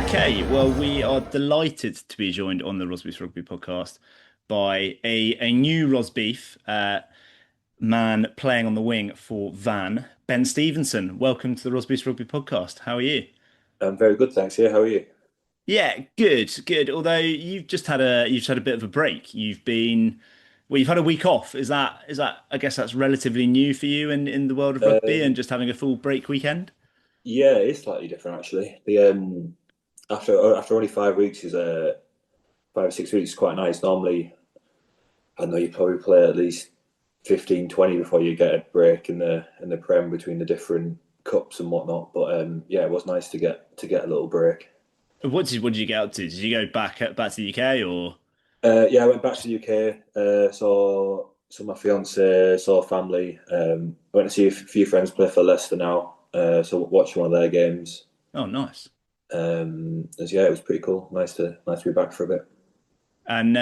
Okay, well, we are delighted to be joined on the Rosby's Rugby podcast by a new Rosbeef man playing on the wing for Van, Ben Stevenson. Welcome to the Rosby's Rugby podcast. How are you? I'm very good, thanks. Yeah, how are you? Yeah, good, good. Although you've just had a bit of a break. You've had a week off. Is that I guess that's relatively new for you in the world of rugby and Um, just having a full break weekend. yeah, it's slightly different actually. The after only 5 weeks is 5 or 6 weeks is quite nice. Normally, I know you probably play at least 15, 20 before you get a break in the Prem between the different cups and whatnot. But yeah, it was nice to get a little break. What did you get up to? Did you go back to the UK or? Yeah, I went back to the UK, saw my fiance, saw family. I went to see a few friends play for Leicester now, so watched one of their games. Oh, nice. Yeah, it was pretty cool. Nice to be back for a bit. And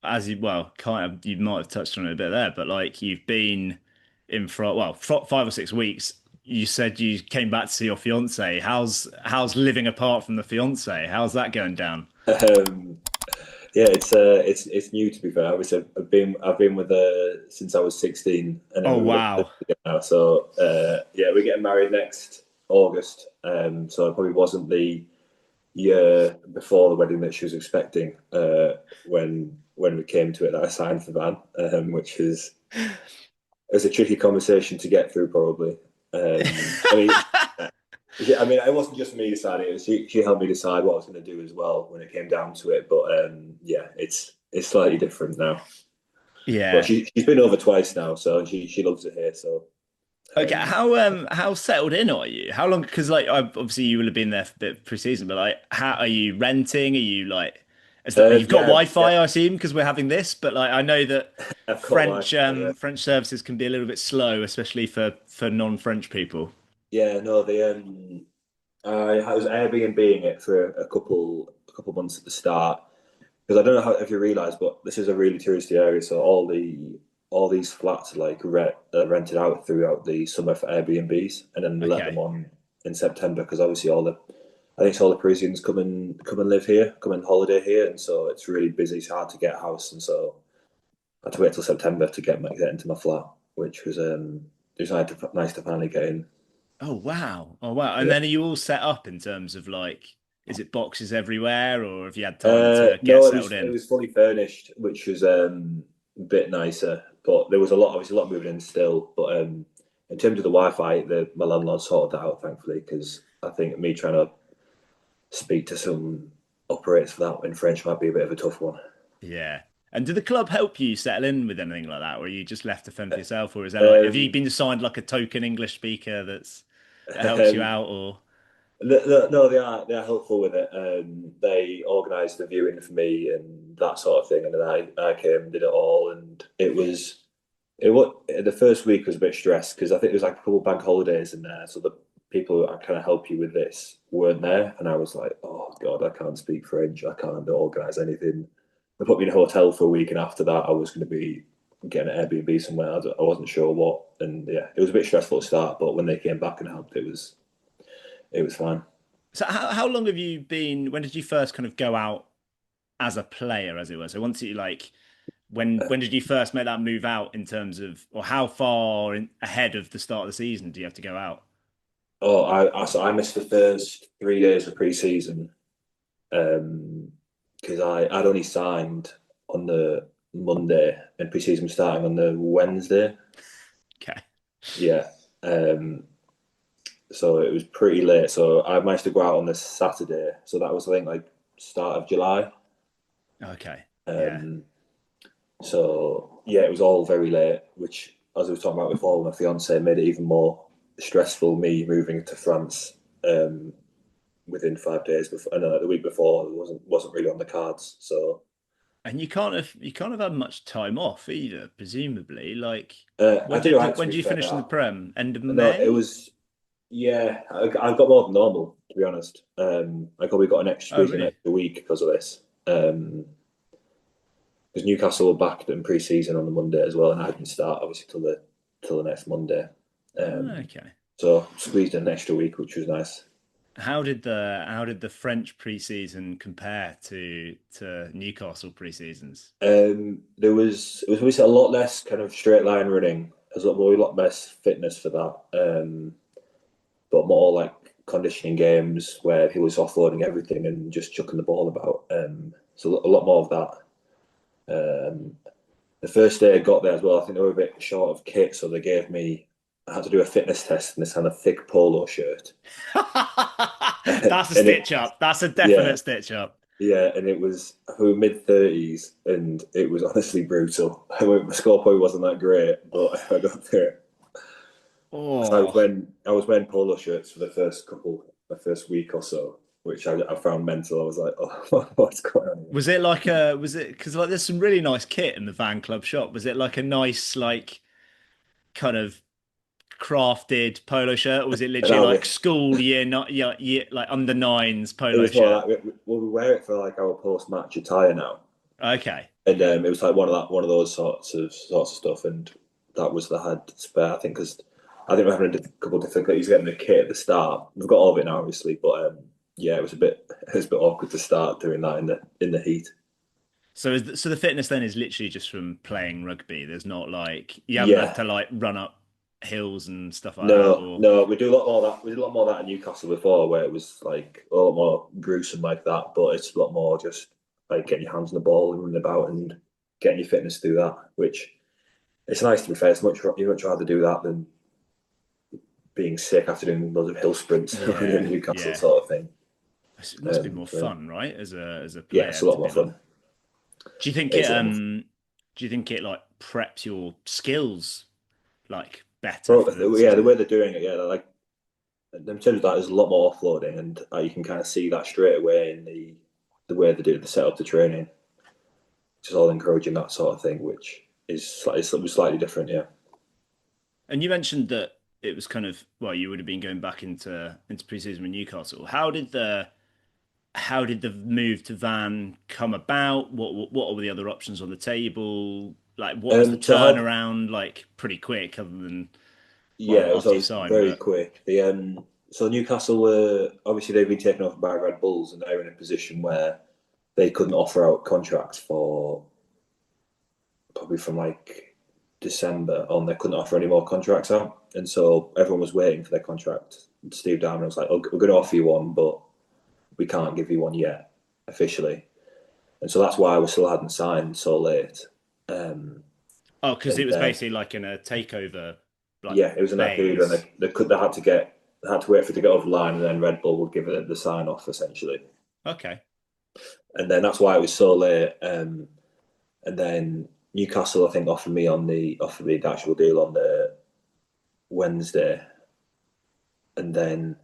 as you well, kind of, you might have touched on it a bit there, but like you've been in for 5 or 6 weeks. You said you came back to see your fiance. How's living apart from the fiance? How's that going down? Um, yeah, it's new to be fair. Obviously, I've been with her since I was 16, and then Oh we were living wow. together now. So yeah, we're getting married next August. So it probably wasn't the year before the wedding that she was expecting when we came to it that I signed for Van, which is it was a tricky conversation to get through probably. I mean, yeah, I mean, it wasn't just me deciding. She helped me decide what I was going to do as well when it came down to it. But yeah, it's slightly different now. But Yeah. she's been over twice now, so she loves it here. So Okay. um, How settled in are you? How long? Because like obviously you will have been there for a bit pre-season, but like how are you renting? Are you like? You've got yeah, yeah, Wi-Fi, I assume, because we're having this. But like I know that I've got French Wi-Fi. Yeah, French services can be a little bit slow, especially for non-French people. yeah. No, I was Airbnb-ing it for a couple months at the start because I don't know how if you realise, but this is a really touristy area, so all these flats are like rented out throughout the summer for Airbnbs, and then they let them Okay. on in September because obviously I think it's all the Parisians come and live here, come and holiday here, and so it's really busy. It's hard to get a house, and so I had to wait till September to get into my flat, which was it was nice to finally get in. Oh wow. Oh wow. And Yeah. then are you all set up in terms of like, is it boxes everywhere, or have you had time to get No, it settled was it in? was fully furnished, which was a bit nicer. But there was obviously a lot moving in still. But in terms of the Wi-Fi, my landlord sorted that out, thankfully, because I think me trying to speak to some operators for that in French might be a bit of a tough one. Yeah. And did the club help you settle in with anything like that, or are you just left to fend for yourself, or is there like, have you Um, been assigned like a token English speaker that helps you um, out, or? no, they are helpful with it. They organised the viewing for me and that sort of thing, and then I came and did it all, and it was the first week was a bit stressed because I think there was like a couple of bank holidays in there, so the people that kind of help you with this weren't there, and I was like, oh god, I can't speak French, I can't organise anything. They put me in a hotel for a week, and after that, I was going to be getting an Airbnb somewhere. I wasn't sure what, and yeah, it was a bit stressful to start, but when they came back and helped, it was fine. So how long have you been? When did you first kind of go out as a player, as it were? So once you like, when did you first make that move out in terms of, or how far ahead of the start of the season do you have to go out? Oh, so I missed the first 3 days of pre-season because I'd only signed on the Monday and pre-season was starting on the Wednesday. Okay. Yeah. Um, so it was pretty late. So I managed to go out on the Saturday. So that was I think like start of July. Okay. Yeah. Um, so yeah, it was all very late, which as I was talking about before, my fiance made it even more stressful. Me moving to France within 5 days before, and the week before it wasn't really on the cards. So And you can't have had much time off either, presumably. Like I when did all did right to when be did you fair. finish in the Prem? End of No, it May? was yeah. I got more than normal to be honest. I probably got an extra Oh, squeeze an really? extra week because of this. Because Newcastle were back in pre-season on the Monday as well, and I didn't start obviously till the next Monday. Oh, Um, okay. so squeezed in an extra week, which was nice. how did the French preseason compare to Newcastle preseasons? It was obviously a lot less kind of straight line running. There's a lot less fitness for that. But more like conditioning games where he was offloading everything and just chucking the ball about. So a lot more of that. The first day I got there as well, I think they were a bit short of kit, so they gave me. I had to do a fitness test in this kind of thick polo shirt, That's a and stitch it, up. That's a yeah, definite stitch up. yeah, and it was we were mid 30s, and it was honestly brutal. My score probably wasn't that great, but I got through it. So Oh, I was wearing polo shirts for the first week or so, which I found mental. I was like, oh, what's going on here? was it because like there's some really nice kit in the Van Club shop. Was it like a nice like kind of crafted polo shirt, or was it literally No, like school year, not year like under nines it polo was more shirt? like we wear it for like our post match attire now, Okay, and it was like one of those sorts of stuff, and that was the had spare. I think because I think we're having a couple of difficulties getting the kit at the start. We've got all of it now, obviously, but yeah, it was a bit awkward to start doing that in the heat. so the fitness then is literally just from playing rugby. There's not like you haven't had Yeah, to like run up hills and stuff like that, no, or no, we do a lot more of that. We did a lot more of that at Newcastle before, where it was like a lot more gruesome like that. But it's a lot more just like getting your hands on the ball and running about and getting your fitness through that. Which it's nice to be fair. It's you much rather do that than being sick after doing loads of hill sprints in yeah, Newcastle yeah. sort of thing. It must be more So fun, right? As a yeah, it's player a lot to more be like. fun. Do you think it It's a lot more fun. like preps your skills like better for the But yeah, the season? way they're doing it, yeah, they're like in terms of that, there's a lot more offloading, and you can kind of see that straight away in the way they do the set up the training. Just all encouraging that sort of thing, which is slightly different. Yeah. And you mentioned that it was kind of well, you would have been going back into preseason with Newcastle. How did the move to Van come about? What were the other options on the table? Like, what was the So I had turnaround? Like, pretty quick, other than yeah, well, it was after you always signed, very but quick. The so Newcastle were obviously they've been taken over by Red Bulls, and they're in a position where they couldn't offer out contracts for probably from like December on. They couldn't offer any more contracts out, and so everyone was waiting for their contract. Steve Diamond was like, "Oh, we're going to offer you one, but we can't give you one yet officially." And so that's why we still hadn't signed so late. Um, oh, because it and was then basically like in a takeover like yeah, it was in that period when phase. they had to wait for it to get over the line, and then Red Bull would give it the sign off essentially. Okay. And then that's why it was so late. And then Newcastle, I think, offered me the actual deal on the Wednesday, and then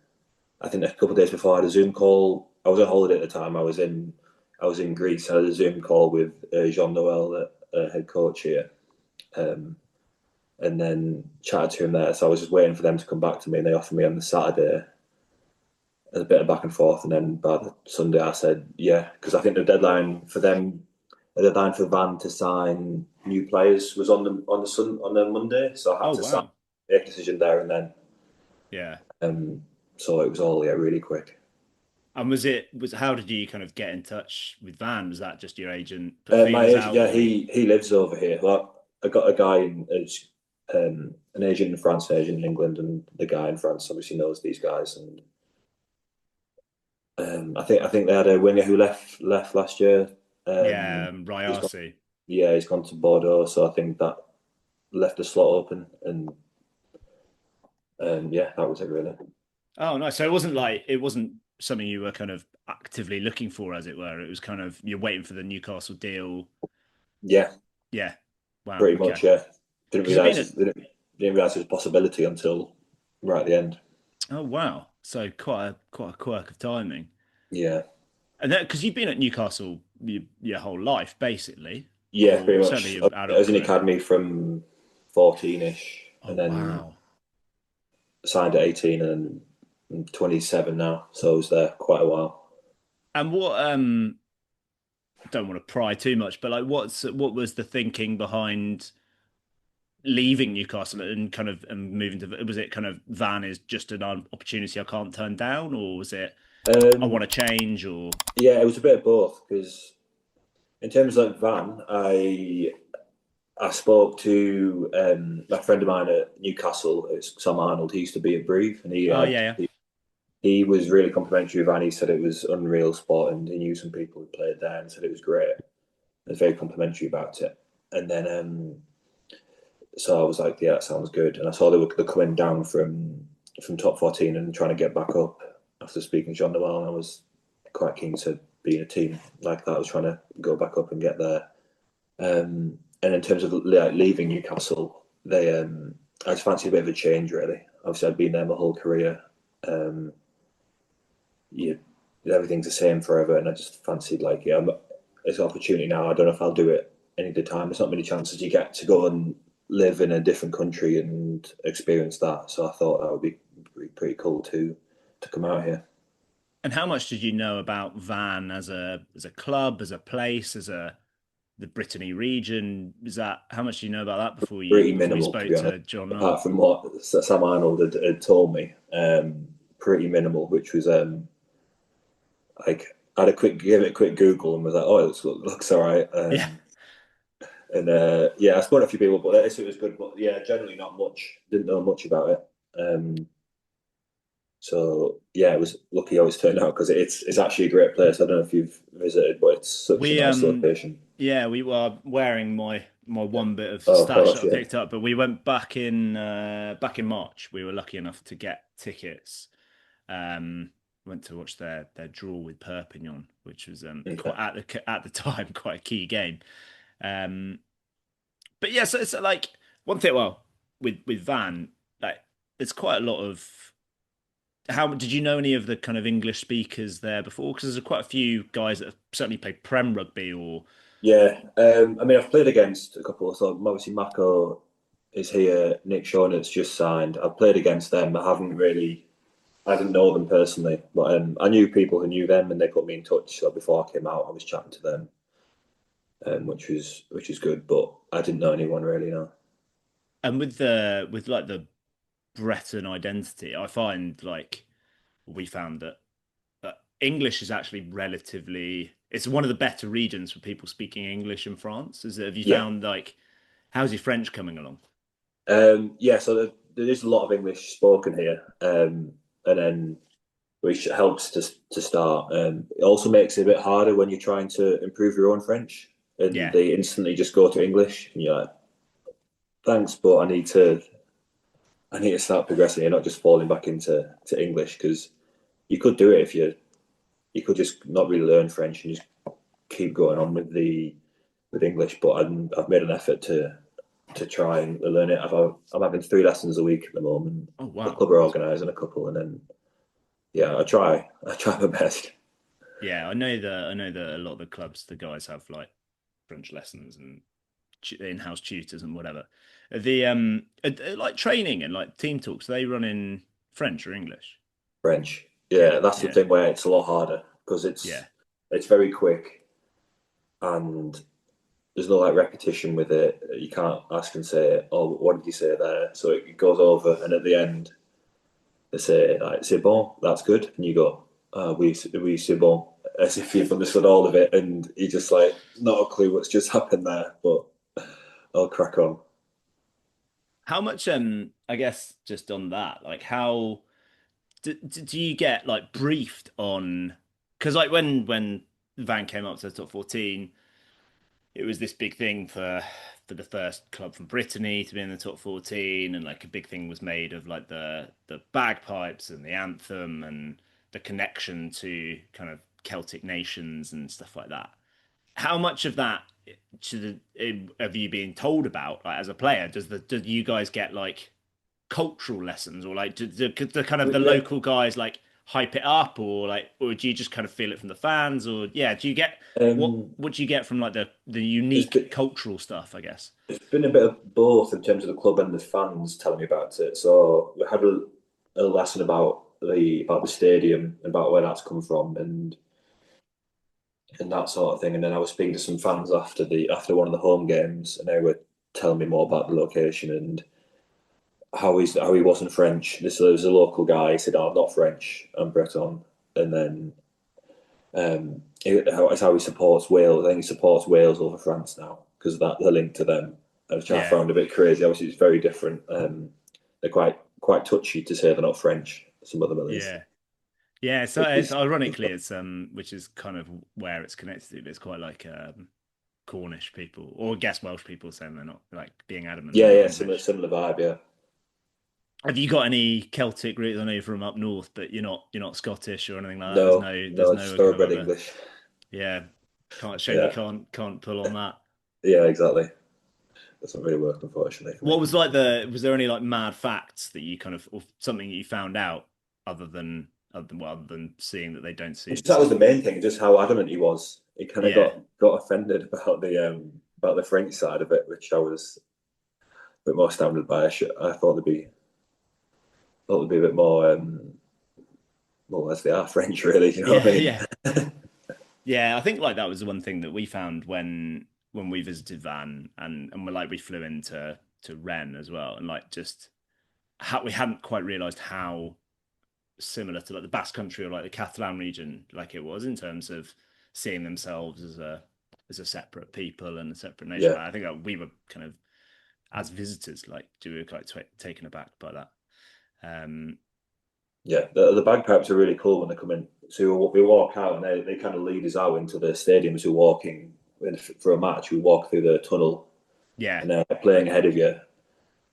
I think a couple of days before I had a Zoom call. I was on holiday at the time. I was in Greece. I had a Zoom call with Jean Noel, the head coach here, um, and then chatted to him there. So I was just waiting for them to come back to me, and they offered me on the Saturday. A bit of back and forth, and then by the Sunday I said yeah, because I think the deadline for Van to sign new players was on the Monday, so I had Oh to sign, wow. make a decision there and then. Yeah. So it was all really quick. And was how did you kind of get in touch with Van? Was that just your agent put My feelers agent, out, yeah, or he lives over here. Well, I got a guy an agent in France, an agent in England, and the guy in France obviously knows these guys. And I think they had a winger who left last year. yeah, He's gone, Rayasi? yeah, he's gone to Bordeaux, so I think that left the slot open, and yeah, that was it really. Oh no, so it wasn't something you were kind of actively looking for, as it were. It was kind of you're waiting for the Newcastle deal. Yeah, Yeah. Wow. pretty Okay. much. Yeah, didn't Because you've been realize at didn't realize it was a possibility until right at the end. oh wow, so quite a quirk of timing. Yeah, And that because you've been at Newcastle your whole life, basically, yeah, or pretty certainly much. your I adult was in the career. academy from 14ish, Oh and then wow. signed at 18, and I'm 27 now, so I was there quite a while. And what don't want to pry too much, but like what was the thinking behind leaving Newcastle and kind of and moving to, was it kind of Van is just an opportunity I can't turn down, or was it I Um, want to change, or yeah, it was a bit of both because in terms of like Van, I spoke to a friend of mine at Newcastle. It's Sam Arnold. He used to be at Brive, and oh yeah, yeah. he was really complimentary of Van. He said it was unreal sport, and he knew some people who played there, and said it was great. He was very complimentary about it. And then so I was like, yeah, that sounds good. And I saw they're coming down from top 14 and trying to get back up after speaking to John Noel. And I was quite keen to be in a team like that. I was trying to go back up and get there. And in terms of like, leaving Newcastle, I just fancied a bit of a change, really. Obviously, I'd been there my whole career. Um, you, everything's the same forever, and I just fancied like, yeah, it's an opportunity now. I don't know if I'll do it any of the time. There's not many chances you get to go and live in a different country and experience that. So I thought that would be pretty cool to come out here. And how much did you know about Van as a club, as a place, as a the Brittany region? Is that how much do you know about that Pretty before you minimal, to spoke be honest. to John Apart Noel? from what Sam Arnold had told me, pretty minimal, which was like I had a quick give it a quick Google and was like, oh, it looks all right. Yeah. And yeah, I spoke to a few people, but it was good. But yeah, generally not much. Didn't know much about it. So yeah, it was lucky how it's turned out because it's actually a great place. I don't know if you've visited, but it's such a We nice location. yeah, we were wearing my one bit of Oh stash that gosh, I yeah, picked up, but we went back in March. We were lucky enough to get tickets. Um Went to watch their draw with Perpignan, which was okay. quite at the time quite a key game. Um but yeah, so it's like one thing, well, with Van, like there's quite a lot of how did you know any of the kind of English speakers there before? Because there's quite a few guys that have certainly played Prem rugby or Yeah, I mean, I've played against a couple. So obviously, Mako is here. Nick Shonet's just signed. I've played against them. I didn't know them personally, but I knew people who knew them, and they put me in touch. So before I came out, I was chatting to them, which is good. But I didn't know anyone really. No. and with like the Breton identity, I find like we found that English is actually relatively it's one of the better regions for people speaking English in France. Is it, have you Yeah, found like how's your French coming along? yeah. So there is a lot of English spoken here, and then which helps to start. It also makes it a bit harder when you're trying to improve your own French, and Yeah. they instantly just go to English, and you're like, thanks, but I need to start progressing. You're not just falling back into English because you could do it if you could just not really learn French and just keep going on with the with English. But I've made an effort to try and learn it. I'm having 3 lessons a week at the moment. Oh The wow. club are organising a couple, and then yeah, I try my best. Yeah, I know that a lot of the clubs, the guys have like French lessons and in-house tutors and whatever. The like training and like team talks, they run in French or English. French. Yeah, Yeah, that's the yeah, thing where it's a lot harder because yeah. it's very quick and there's no like repetition with it. You can't ask and say, "Oh, what did you say there?" So it goes over, and at the end they say, like, "C'est bon, that's good," and you go, oui, c'est bon," as if you've understood all of it, and you just like not a clue what's just happened there, but I'll crack on. How much I guess just on that, like how do you get like briefed on because like when Van came up to the top 14, it was this big thing for the first club from Brittany to be in the top 14, and like a big thing was made of like the bagpipes and the anthem and the connection to kind of Celtic nations and stuff like that. How much of that have you been told about like, as a player? Do you guys get like cultural lessons, or like do kind of the Yeah, local guys like hype it up, or like, or do you just kind of feel it from the fans, or yeah, do you get um, what do you get from like the there's unique been, cultural stuff, I guess? it's been a bit of both in terms of the club and the fans telling me about it. So we had a lesson about the stadium, about where that's come from, and that sort of thing. And then I was speaking to some fans after one of the home games, and they were telling me more about the location and how he wasn't French. There was a local guy. He said, "Oh, I'm not French. I'm Breton." And then it's how he supports Wales. I think he supports Wales over France now because of that the link to them, which I Yeah. found a bit crazy. Obviously, it's very different. They're quite touchy to say they're not French. Some of them at least, Yeah. Yeah, so which it's is ironically it's which is kind of where it's connected to. But it's quite like Cornish people, or I guess Welsh people saying they're not, like being adamant they're yeah, not yeah, similar English. similar vibe. Yeah, Have you got any Celtic roots? I know you're from up north, but you're not Scottish or anything like that. no, There's no, just no kind of thoroughbred other. English. Yeah, can't shame you Yeah, can't pull on that. yeah, exactly. That's not really work, unfortunately, for me. What was like the was there any like mad facts that you kind of, or something that you found out other than seeing that they don't see That was the see main thing, just how adamant he was. He kind of yeah. got offended about the French side of it, which I was a bit more astounded by. I thought they'd be a bit more well, as they are French, really. You know what Yeah, I mean? yeah. Yeah, I think like that was the one thing that we found when we visited Van, and we flew into to Rennes as well, and like just how we hadn't quite realized how similar to like the Basque Country or like the Catalan region like it was in terms of seeing themselves as a separate people and a separate nation. Yeah, I think that we were kind of, as visitors, like we were quite taken aback by that. Um, yeah. The bagpipes are really cool when they come in. So we walk out and they kind of lead us out into the stadium as we're walking for a match. We walk through the tunnel yeah, and they're playing ahead of you,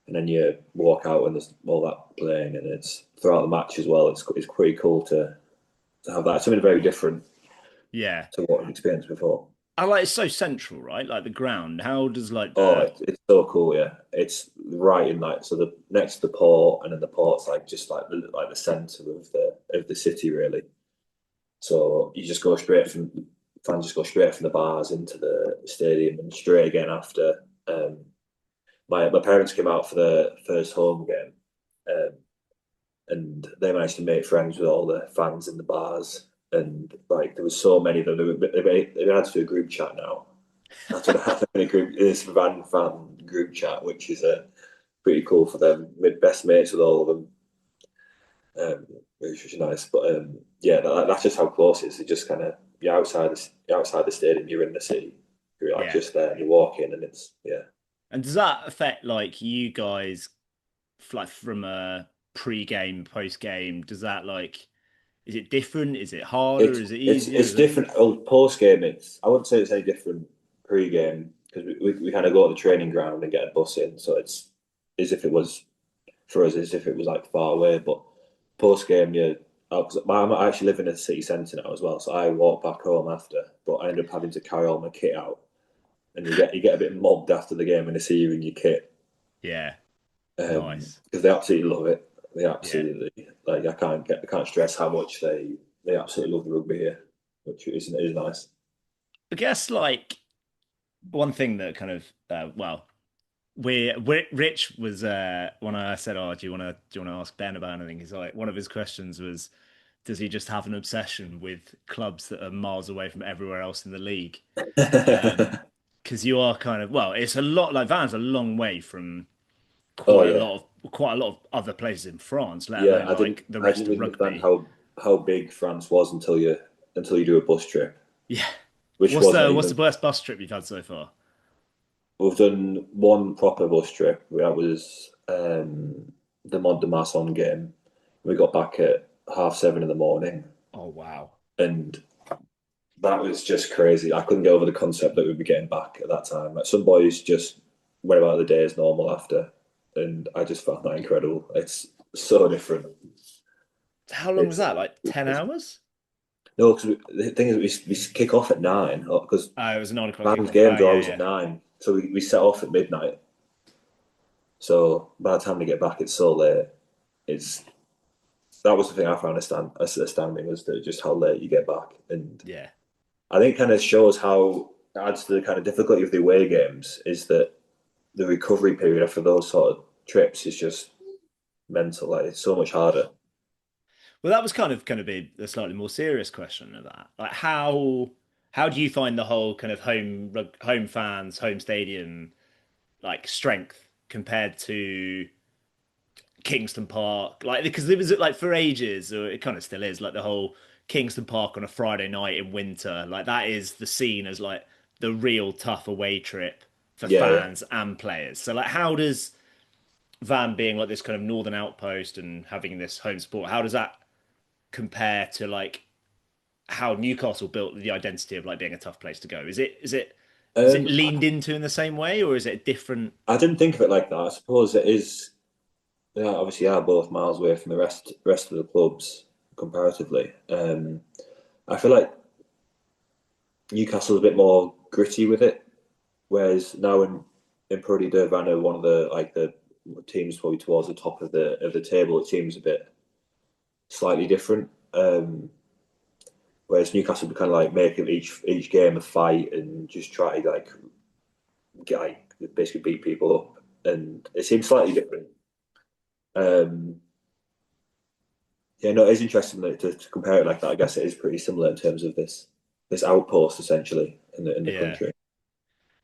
and then you walk out and there's all that playing, and it's throughout the match as well. It's pretty cool to have that. It's something very different yeah. to what I've experienced before. I like it's so central, right? Like the ground. How does like Oh, the it's so cool, yeah. It's right in like so the next to the port, and then the port's like just like the centre of the city, really. So you just go straight from fans just go straight from the bars into the stadium and straight again after. My parents came out for the first home game, um, and they managed to make friends with all the fans in the bars. And like there was so many of them. They had to do a group chat now. That's what happened in a group. This Van fan group chat, which is pretty cool for them. Made best mates with all of them, which was nice. But yeah, that's just how close it is. It just kind of you're outside the stadium, you're in the city. You're like yeah? just there, and you walk in, and it's yeah. And does that affect like you guys, like from a pre-game, post-game? Does that like, is it different? Is it harder? Is it easier? It's Is it? different. Oh, post game, I wouldn't say it's any different pre game because we kind of go to the training ground and get a bus in, so it's as if it was for us as if it was like far away. But post game, yeah, because I actually live in a city centre now as well, so I walk back home after. But I end up having to carry all my kit out, and you get a bit mobbed after the game when they see you in your kit Yeah, nice. because they absolutely love it. They Yeah, absolutely like I can't stress how much they absolutely love the rugby here, which is nice. I guess like one thing that kind of we Rich was when I said, "Oh, do you want to ask Ben about anything?" He's like, one of his questions was, "Does he just have an obsession with clubs that are miles away from everywhere else in the league?" Because you are kind of, well, it's a lot, like Van's a long way from Oh yeah, quite a lot of other places in France, let yeah. alone like the I rest didn't of really understand rugby. how big France was until you do a bus trip, Yeah. which wasn't What's the even. worst bus trip you've had so far? We've done one proper bus trip. That was the Mont de Marsan game. We got back at 7:30 in the morning, Oh wow. and that was just crazy. I couldn't get over the concept that we'd be getting back at that time. Like some boys just went about the day as normal after, and I just found that incredible. It's so different. How long was It's that? Like 10 hours? no, because the thing is, we kick off at 9 because Oh, it was a 9 o'clock Van's kickoff. games Oh are yeah, always at yeah. 9, so we set off at midnight. So by the time we get back, it's so late. It's that was the thing I found astounding was that just how late you get back, and Yeah. I think kind of shows how adds to the kind of difficulty of the away games is that the recovery period after those sort of trips is just mental. Like it's so much harder. Well, that was kind of going to be a slightly more serious question of that. Like how do you find the whole kind of home fans, home stadium like strength compared to Kingston Park, like because it was like for ages, or it kind of still is, like the whole Kingston Park on a Friday night in winter, like that is the scene as like the real tough away trip for Yeah, yeah. fans and players. So like, how does Van being like this kind of northern outpost and having this home sport, how does that compare to like how Newcastle built the identity of like being a tough place to go? Is it Um, leaned I, into in the same way, or is it different? I didn't think of it like that. I suppose it is. Yeah, obviously, are both miles away from the rest of the clubs comparatively. I feel like Newcastle's a bit more gritty with it, whereas now in Pro D, Van are one of the teams probably towards the top of the table. It seems a bit slightly different. Whereas Newcastle would kind of like make of each game a fight and just try to get basically beat people up, and it seems slightly different. Um, yeah, no, it's interesting to compare it like that. I guess it is pretty similar in terms of this outpost essentially in the Yeah, country.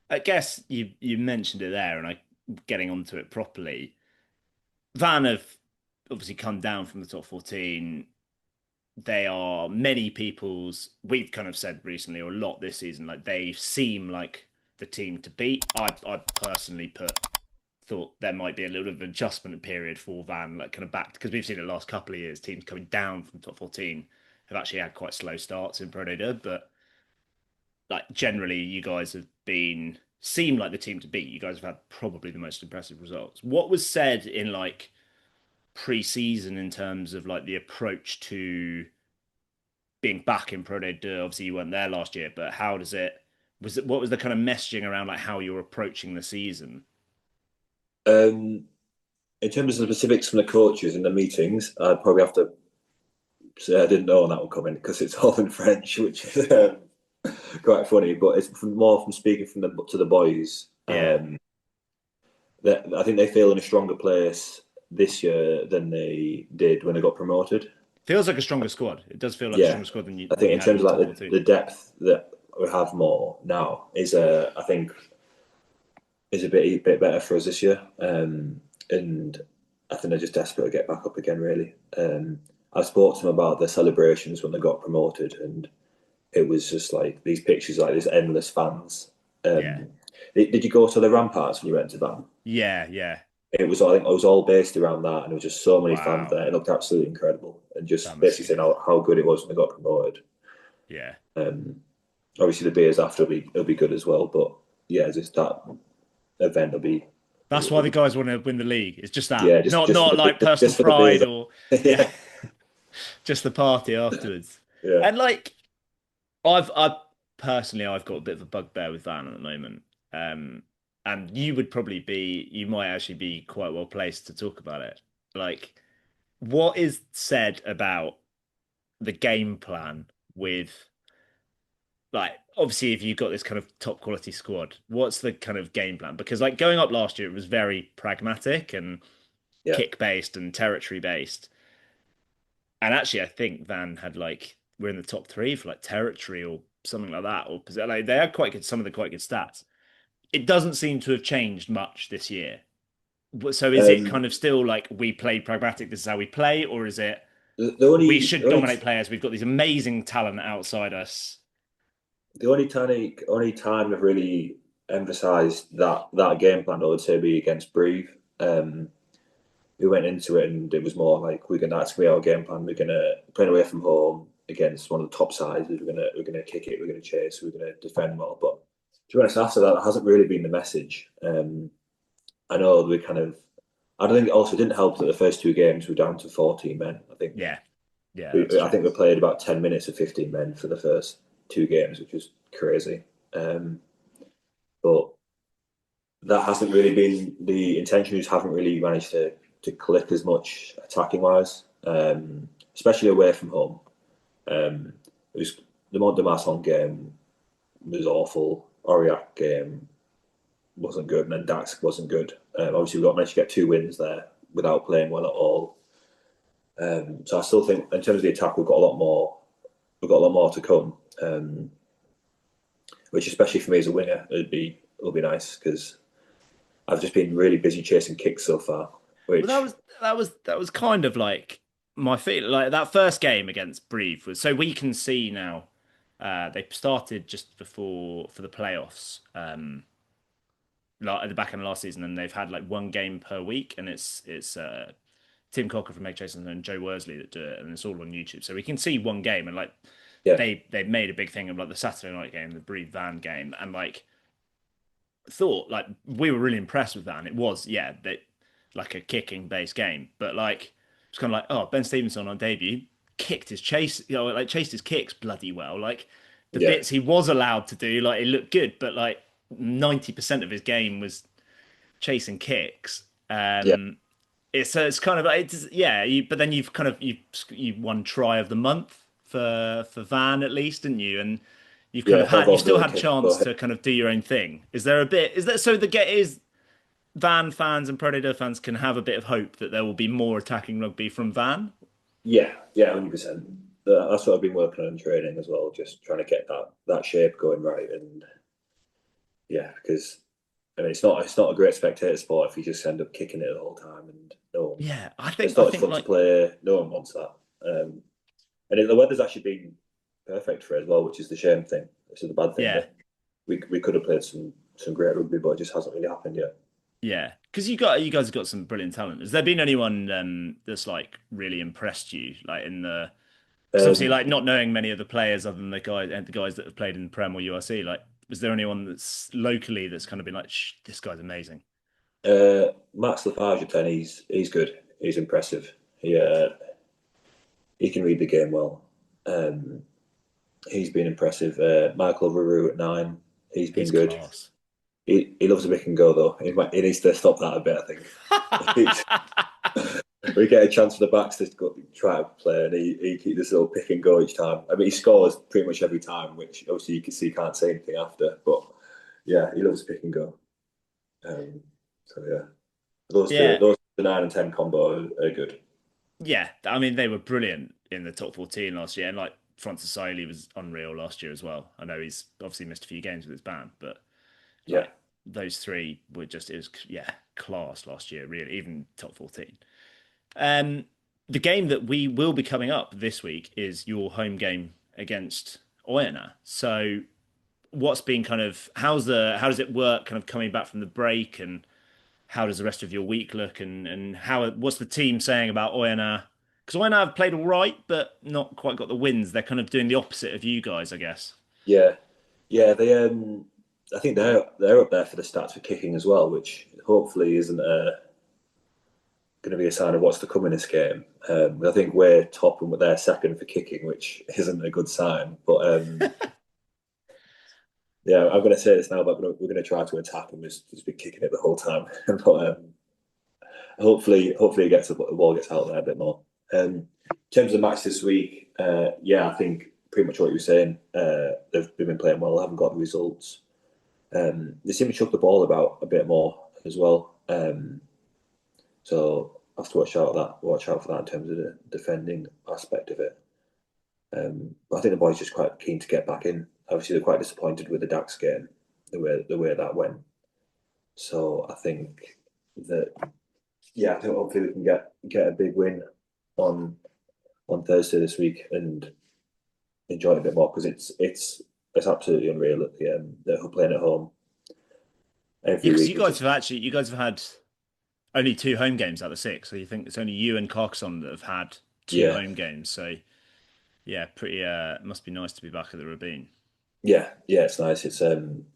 I guess you mentioned it there, and I getting onto it properly. Van have obviously come down from the top 14. They are many people's, we've kind of said recently, or a lot this season, like they seem like the team to beat. I personally thought there might be a little bit of an adjustment period for Van, like kind of back, because we've seen it the last couple of years, teams coming down from top 14 have actually had quite slow starts in Pro D, but like generally you guys have been seem like the team to beat. You guys have had probably the most impressive results. What was said in like pre-season in terms of like the approach to being back in Pro D? Obviously you weren't there last year, but how does it what was the kind of messaging around like how you're approaching the season? Um, in terms of the specifics from the coaches in the meetings, I'd probably have to say I didn't know that one coming because it's all in French, which is quite funny. But it's more from speaking from to the boys. Yeah. That I think they feel in a stronger place this year than they did when they got promoted. Feels like a stronger squad. It does feel like a Yeah, stronger squad than I think you in had terms in of the like top the 14. depth that we have more now is I think is a bit better for us this year. And I think they're just desperate to get back up again. Really, I spoke to them about the celebrations when they got promoted, and it was just like these pictures, like these endless fans. Yeah. Did you go to the ramparts when you went to them? Yeah, yeah. It was, I think, it was all based around that, and there was just so many fans Wow. there. It looked absolutely incredible, and That just must basically be saying good. how good it was when they got promoted. Yeah. Um, Obviously, the beers after will be good as well, but yeah, just that event will be That's why will the be guys want to win the league. It's just that. yeah, just Not just for not the like personal just for the beers. pride or yeah, Yeah, just the party afterwards. yeah. And like I personally I've got a bit of a bugbear with Van at the moment. Um and you might actually be quite well placed to talk about it. Like what is said about the game plan with like obviously if you've got this kind of top quality squad, what's the kind of game plan? Because like going up last year, it was very pragmatic and Yeah. kick based and territory based. And actually, I think Van had like we're in the top three for like territory or something like that, or like they had quite good some of the quite good stats. It doesn't seem to have changed much this year. So is it Um, kind of still like we play pragmatic, this is how we play, or is it the we only should dominate players, we've got these amazing talent outside us? the only time I've really emphasised that game plan, I would say, be against Breathe. Um, we went into it and it was more like that's gonna be our game plan. We're gonna play away from home against one of the top sides. We're gonna kick it. We're gonna chase. We're gonna defend well. But to be honest, after that, it hasn't really been the message. I know we kind of. I don't think it also didn't help that the first two games were down to 14 men. I think Yeah, yeah, we that's I true. think we played about 10 minutes of 15 men for the first two games, which was crazy. But that hasn't really been the intention. Just haven't really managed to click as much attacking wise, especially away from home. It was the Mont-de-Marsan game was awful. Aurillac game wasn't good, and then Dax wasn't good. Obviously, we got managed to get two wins there without playing well at all. So I still think, in terms of the attack, we've got a lot more. We've got a lot more to come. Which, especially for me as a winger, it'll be nice because I've just been really busy chasing kicks so far, Well, that which was that was kind of like my feel. Like that first game against Brive was so we can see now. They started just before for the playoffs, like at the back end of last season, and they've had like one game per week, and it's Tim Cocker from Meg Jason and Joe Worsley that do it, and it's all on YouTube. So we can see one game, and like yeah, they made a big thing of like the Saturday night game, the Brive Van game, and like thought like we were really impressed with that, and it was that like a kicking based game, but like it's kind of like oh Ben Stevenson on debut kicked his chase, like chased his kicks bloody well, like the yeah, bits he was allowed to do, like it looked good, but like 90% of his game was chasing kicks. yeah, It's kind of like but then you won try of the month for Van at least, didn't you? And yeah. you Both still really had chance capable. to kind of do your own thing. Is there a bit? Is that so? The get is Van fans and Predator fans can have a bit of hope that there will be more attacking rugby from Van. Yeah, yeah, 100%. That's what I've been working on in training as well, just trying to get that shape going right. And yeah, because I mean, it's not a great spectator sport if you just end up kicking it the whole time, and no one. Yeah, It's I not as think fun to like play. No one wants that. The weather's actually been perfect for it as well, which is the shame thing. This is the bad thing yeah, that we could have played some great rugby, but it just hasn't really happened yet. yeah, because you guys have got some brilliant talent. Has there been anyone that's like really impressed you, like in the because obviously, Um, like not knowing many of the players other than the guys that have played in Prem or URC, like, was there anyone that's locally that's kind of been like, Shh, this guy's amazing? Max Lafarge at 10, he's good. He's impressive. He can read the game well. Um, he's been impressive. Michael Ruru at 9, he's been He's good. class. He loves a pick and go though. He needs to stop that a bit. I think we get a chance for the backs to go, try to play, and he keeps this little pick and go each time. I mean, he scores pretty much every time, which obviously you can see he can't say anything after. But yeah, he loves pick and go. Um, so yeah, Yeah, the 9 and 10 combo are good. yeah. I mean, they were brilliant in the top 14 last year, and like Francis Siley was unreal last year as well. I know he's obviously missed a few games with his band, but Yeah, like those three were just it was class last year, really, even top 14. Um, the game that we will be coming up this week is your home game against Oyonnax. So, what's been kind of how does it work? Kind of coming back from the break, and how does the rest of your week look? And how what's the team saying about Oyonnax? Because Oyonnax have played all right, but not quite got the wins. They're kind of doing the opposite of you guys, I guess. yeah, yeah. I think they're up there for the stats for kicking as well, which hopefully isn't going to be a sign of what's to come in this game. I think we're top and they're second for kicking, which isn't a good sign. But yeah, I'm going to say this now, but we're going to try to attack and just be kicking it the whole time. But hopefully the ball gets out there a bit more. In terms of the match this week, yeah, I think pretty much what you were saying. They've been playing well, haven't got the results. They seem to chuck the ball about a bit more as well. So I have to watch out for that in terms of the defending aspect of it. But I think the boys just quite keen to get back in. Obviously, they're quite disappointed with the Dax game, the way that went. So I think that yeah, I think hopefully we can get a big win on on Thursday this week and enjoy it a bit more because it's absolutely unreal that they're playing at home Yeah, every because week. It's just you guys have had only two home games out of six. So you think it's only you and Carcassonne that have had two yeah, home games. So yeah, pretty. It must be nice to be back at the Rabine. yeah, it's nice. It's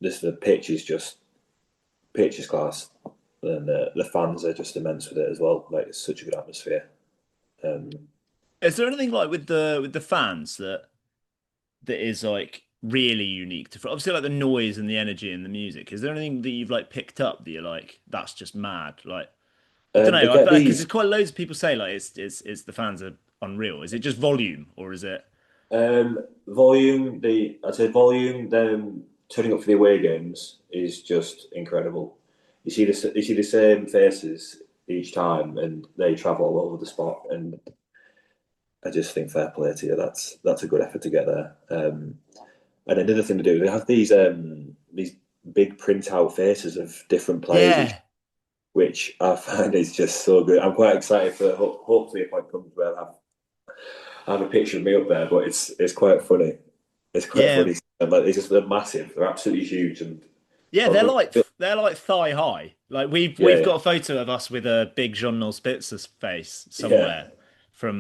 this the pitch is class, and the fans are just immense with it as well. Like it's such a good atmosphere. Um, Is there anything like with the fans that is like really unique to obviously like the noise and the energy and the music? Is there anything that you've like picked up that you're like that's just mad? Like I don't they know, get because these it's quite loads of people say like it's the fans are unreal. Is it just volume or is it? volume. I'd say volume. Them turning up for the away games is just incredible. You see the same faces each time, and they travel all over the spot. And I just think fair play to you. That's a good effort to get there. And another thing to do, they have these big print out faces of different players each. Yeah. which I find is just so good. I'm quite excited for hopefully a point comes where I have a picture of me up there, but it's quite funny. It's quite Yeah, funny. And, like, it's just they're massive. They're absolutely huge, and yeah, but they're like thigh high. Like yeah, we've yeah, got a photo of us with a big Jean Spitzer's face yeah. somewhere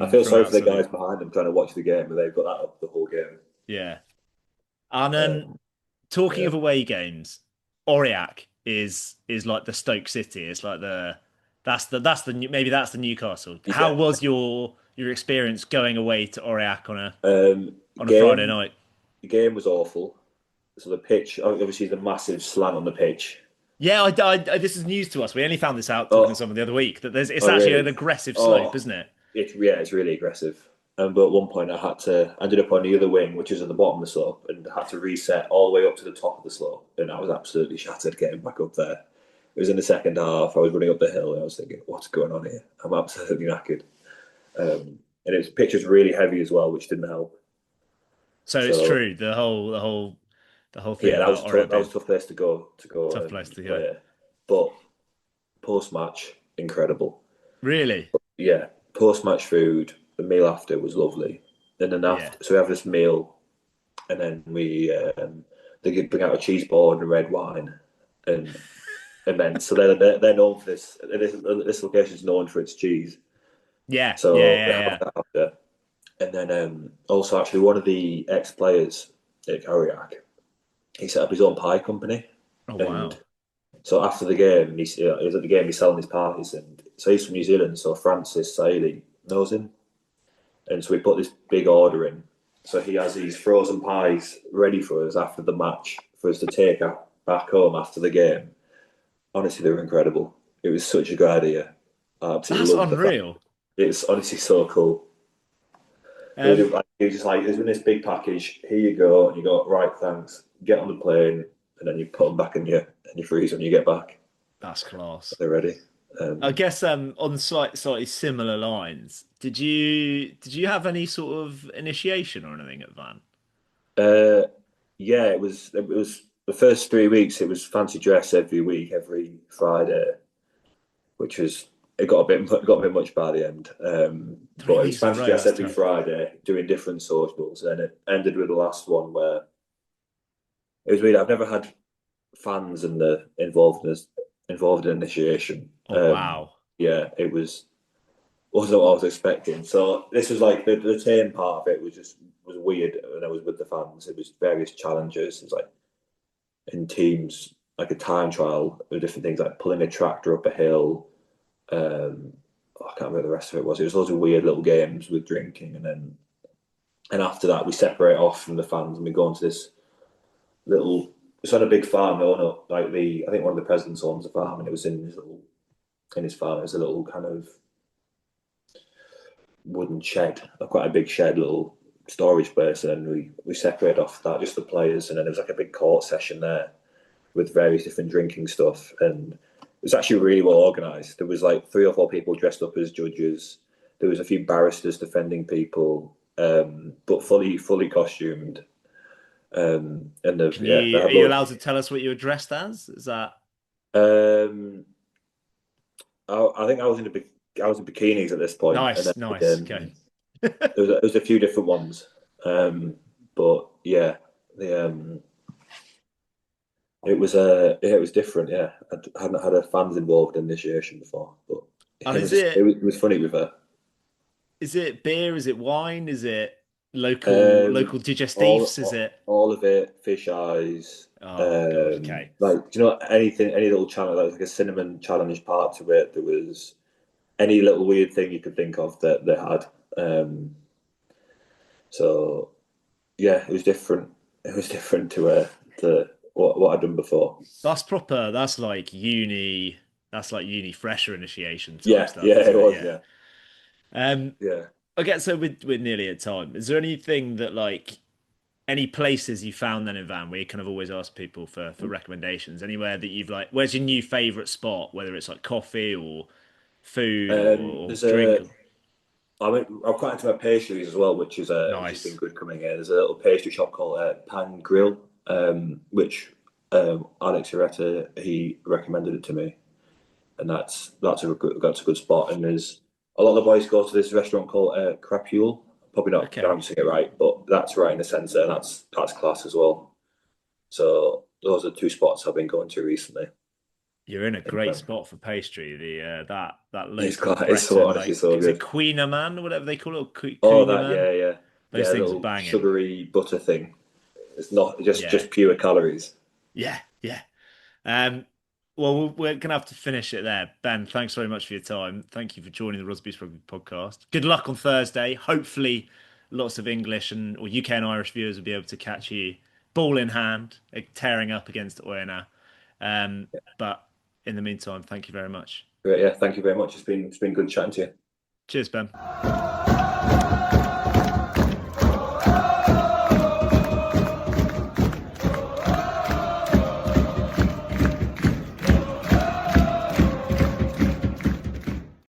I feel from sorry for the outside. guys behind them trying to watch the game, but they've got that up the whole game. Yeah. And Um, talking yeah, of away games, Aurillac is like the Stoke City. It's like that's the maybe that's the Newcastle. How yeah. was your experience going away to Aurillac Um, on a Friday game night? the game was awful. So the pitch, obviously, the massive slant on the pitch. Yeah, this is news to us. We only found this out talking to Oh, someone the other week that it's oh, actually an really? aggressive slope, Oh, isn't it? it's really aggressive. But at one point, I ended up on the other wing, which is at the bottom of the slope, and had to reset all the way up to the top of the slope, and I was absolutely shattered getting back up there. It was in the second half. I was running up the hill, and I was thinking, "What's going on here? I'm absolutely knackered." And its pitch was really heavy as well, which didn't help. So it's So true. The whole thing yeah, that was about a Aurillac that was being a tough place to go tough place to go. play it. But post match, incredible. Really? Yeah, post match food. The meal after was lovely. And then Yeah. after, so we have this meal, and then they could bring out a cheese board and red wine, and then so they're known for this. This location is known for its cheese. Yeah. Yeah. So we Yeah. have Yeah. that after, and then also actually one of the ex players at Carriac, he set up his own pie company, Oh and wow. so after the game, he was at the game, he's selling his parties, and so he's from New Zealand, so Francis Sailey knows him, and so we put this big order in. So he has these frozen pies ready for us after the match for us to take back home after the game. Honestly, they were incredible. It was such a good idea. I absolutely That's loved the fact. unreal. It's honestly so cool. Um, It was just like, there's been this big package. Here you go, and you go, right, thanks. Get on the plane, and then you put them back in your freezer when you get back. that's class. They're ready. I Um, guess on slightly similar lines, did you have any sort of initiation or anything at Van? uh, yeah, it was the first 3 weeks. It was fancy dress every week, every Friday, which was it got a bit much by the end. Three But it was weeks in a fancy row, dress that's every tough. Friday, doing different socials, and it ended with the last one where it was weird. I've never had fans and the involved in initiation. Oh wow. Yeah, it wasn't what I was expecting. So this was like the tame part of it was weird when I was with the fans. It was various challenges. It was like in teams, like a time trial of different things, like pulling a tractor up a hill. I can't remember the rest of it was. It was loads of weird little games with drinking, and after that we separate off from the fans and we go into this little. It's on a big farm, no, like I think one of the presidents owns a farm, and it was in his farm. It was a little kind of wooden shed, quite a big shed, little storage place, and then we separated off that just the players, and then there was like a big court session there with various different drinking stuff, and it was actually really well organised. There was like 3 or 4 people dressed up as judges. There was a few barristers defending people, but fully costumed. And they Are had you loads. allowed to tell us what you were dressed as? Is that Um, I think I was in bikinis at this point, and nice? Nice. Okay. then there was a few different ones. But yeah, the it was different. Yeah, I hadn't had a fans involved in initiation before, but And it was just it was funny with her. is it beer? Is it wine? Is it local All, digestives? Is all it? all of it, fish eyes. Oh God. Okay. Like, do you know anything? Any little challenge, like a cinnamon challenge part to it. There was any little weird thing you could think of that they had. So yeah, it was different. It was different to what I'd done before. That's proper. That's like uni. That's like uni fresher initiation type Yeah, stuff, yeah, isn't it it? was. Yeah. Yeah, Um. yeah. Okay. So we're nearly at time. Is there anything that like any places you found then in Van where you kind of always ask people for recommendations? Anywhere that you've like, where's your new favorite spot? Whether it's like coffee or food or There's drink. I'm quite into my pastries as well, which has been Nice. good coming here. There's a little pastry shop called Pan Grill, which Alex Areta he recommended it to me. and that's a good spot. And there's a lot of the boys go to this restaurant called Crapule. Probably not Okay. pronouncing it right, but that's right in the centre, and that's class as well. So those are two spots I've been going to recently. You're in a great spot for pastry. The that It's local quite, it's so Breton, honestly like, so is it good. Queen Man or whatever they call it, or Oh, Cunha that Man? yeah, yeah, Those yeah. things are Little banging. sugary butter thing. It's not just Yeah, just pure calories. yeah, yeah. Um, well, we're gonna have to finish it there. Ben, thanks very much for your time. Thank you for joining the Rugby podcast. Good luck on Thursday. Hopefully, lots of English and or UK and Irish viewers will be able to catch you ball in hand, tearing up against Oyonnax. But in the meantime, thank you very much. Great, yeah. Thank you very much. It's been good chatting to you. Cheers, Ben.